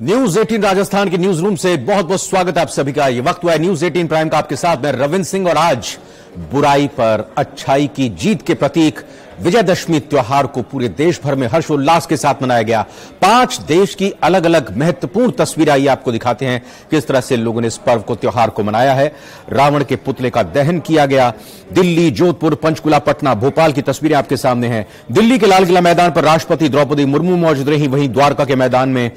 News 18 Rajasthan के news room से बहुत बहुत स्वागत है आप सभी का। ये वक्त हुआ है न्यूज 18 प्राइम का, आपके साथ मैं रविंद्र सिंह। और आज बुराई पर अच्छाई की जीत के प्रतीक विजयदशमी त्योहार को पूरे देश भर में हर्षोल्लास के साथ मनाया गया। 5 देश की अलग अलग महत्वपूर्ण तस्वीरें आइए आपको दिखाते हैं किस तरह से लोगों ने इस पर्व को, त्योहार को मनाया है। रावण के पुतले का दहन किया गया। दिल्ली, जोधपुर, पंचकुला, पटना, भोपाल की तस्वीरें आपके सामने हैं। दिल्ली के लाल किला मैदान पर राष्ट्रपति द्रौपदी मुर्मू मौजूद रही, वहीं द्वारका के मैदान में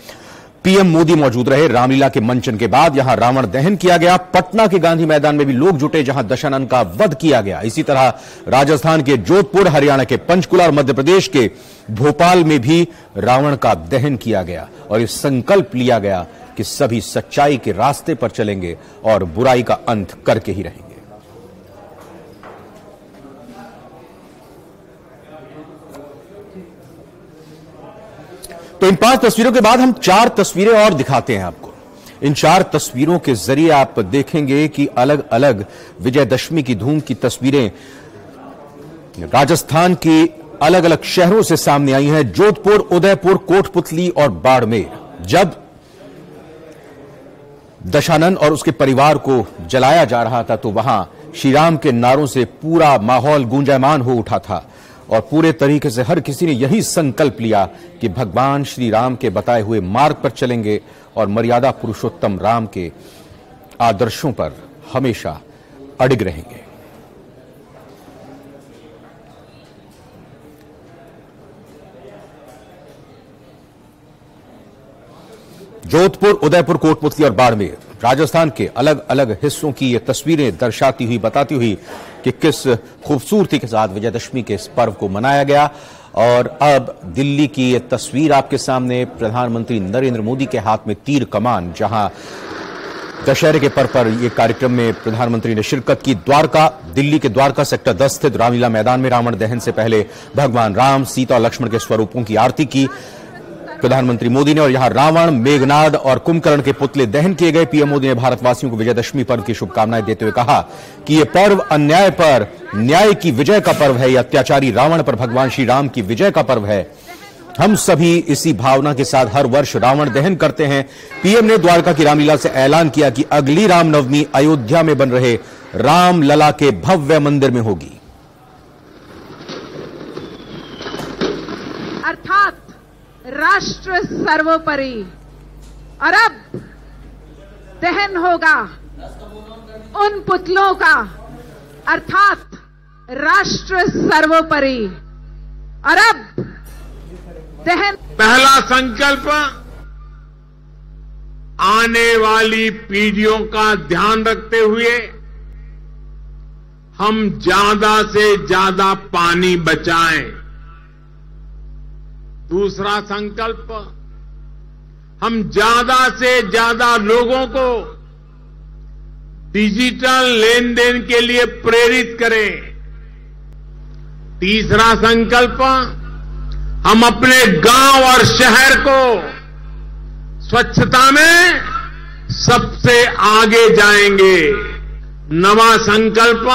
पीएम मोदी मौजूद रहे। रामलीला के मंचन के बाद यहां रावण दहन किया गया। पटना के गांधी मैदान में भी लोग जुटे जहां दशानन का वध किया गया। इसी तरह राजस्थान के जोधपुर, हरियाणा के पंचकुला और मध्य प्रदेश के भोपाल में भी रावण का दहन किया गया और इस संकल्प लिया गया कि सभी सच्चाई के रास्ते पर चलेंगे और बुराई का अंत करके ही रहेंगे। तो इन 5 तस्वीरों के बाद हम 4 तस्वीरें और दिखाते हैं आपको। इन 4 तस्वीरों के जरिए आप देखेंगे कि अलग अलग विजयदशमी की धूम की तस्वीरें राजस्थान की अलग अलग शहरों से सामने आई हैं। जोधपुर, उदयपुर, कोटपुतली और बाड़मेर। जब दशानन और उसके परिवार को जलाया जा रहा था तो वहां श्रीराम के नारों से पूरा माहौल गूंजायमान हो उठा था और पूरे तरीके से हर किसी ने यही संकल्प लिया कि भगवान श्री राम के बताए हुए मार्ग पर चलेंगे और मर्यादा पुरुषोत्तम राम के आदर्शों पर हमेशा अडिग रहेंगे। जोधपुर, उदयपुर, कोटपुतली और बाड़मेर राजस्थान के अलग अलग हिस्सों की ये तस्वीरें दर्शाती हुई, बताती हुई कि किस खूबसूरती के साथ विजयदशमी के इस पर्व को मनाया गया। और अब दिल्ली की ये तस्वीर आपके सामने, प्रधानमंत्री नरेंद्र मोदी के हाथ में तीर कमान, जहां दशहरे के पर्व पर यह कार्यक्रम में प्रधानमंत्री ने शिरकत की। द्वारका, दिल्ली के द्वारका सेक्टर 10 स्थित रामलीला मैदान में रावण दहन से पहले भगवान राम, सीता और लक्ष्मण के स्वरूपों की आरती की प्रधानमंत्री मोदी ने और यहां रावण, मेघनाद और कुंभकर्ण के पुतले दहन किए गए। पीएम मोदी ने भारतवासियों को विजयदशमी पर्व की शुभकामनाएं देते हुए कहा कि यह पर्व अन्याय पर न्याय की विजय का पर्व है। यह अत्याचारी रावण पर भगवान श्री राम की विजय का पर्व है। हम सभी इसी भावना के साथ हर वर्ष रावण दहन करते हैं। पीएम ने द्वारका की रामलीला से ऐलान किया कि अगली रामनवमी अयोध्या में बन रहे रामलला के भव्य मंदिर में होगी। अर्थात राष्ट्र सर्वोपरि। और अब दहन होगा उन पुतलों का, अर्थात राष्ट्र सर्वोपरि। और अब दहन। पहला संकल्प आने वाली पीढ़ियों का ध्यान रखते हुए हम ज्यादा से ज्यादा पानी बचाएं। दूसरा संकल्प, हम ज्यादा से ज्यादा लोगों को डिजिटल लेन देन के लिए प्रेरित करें। तीसरा संकल्प, हम अपने गांव और शहर को स्वच्छता में सबसे आगे जाएंगे। नवा संकल्प,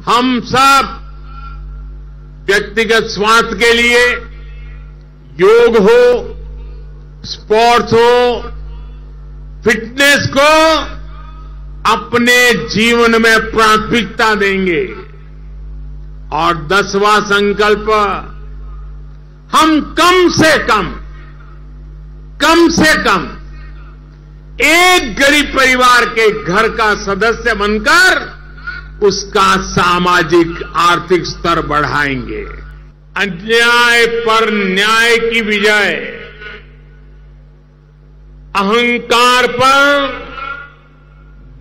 हम सब व्यक्तिगत स्वास्थ्य के लिए योग हो, स्पोर्ट्स हो, फिटनेस को अपने जीवन में प्राथमिकता देंगे। और 10वां संकल्प, हम कम से कम एक गरीब परिवार के घर का सदस्य बनकर उसका सामाजिक आर्थिक स्तर बढ़ाएंगे। अन्याय पर न्याय की विजय, अहंकार पर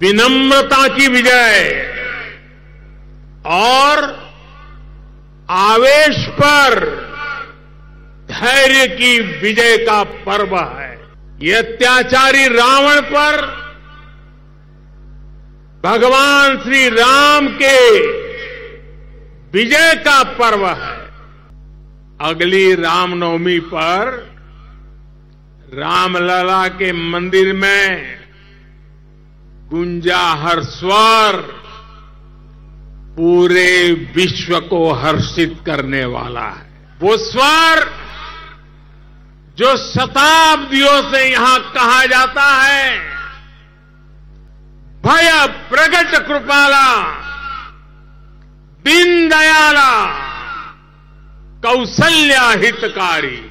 विनम्रता की विजय और आवेश पर धैर्य की विजय का पर्व है। ये अत्याचारी रावण पर भगवान श्री राम के विजय का पर्व है। अगली रामनवमी पर रामलला के मंदिर में गुंजा हर स्वर पूरे विश्व को हर्षित करने वाला है। वो स्वर जो शताब्दियों से यहां कहा जाता है, भय प्रगट कृपाला दीन दयाला कौशल्या हितकारी।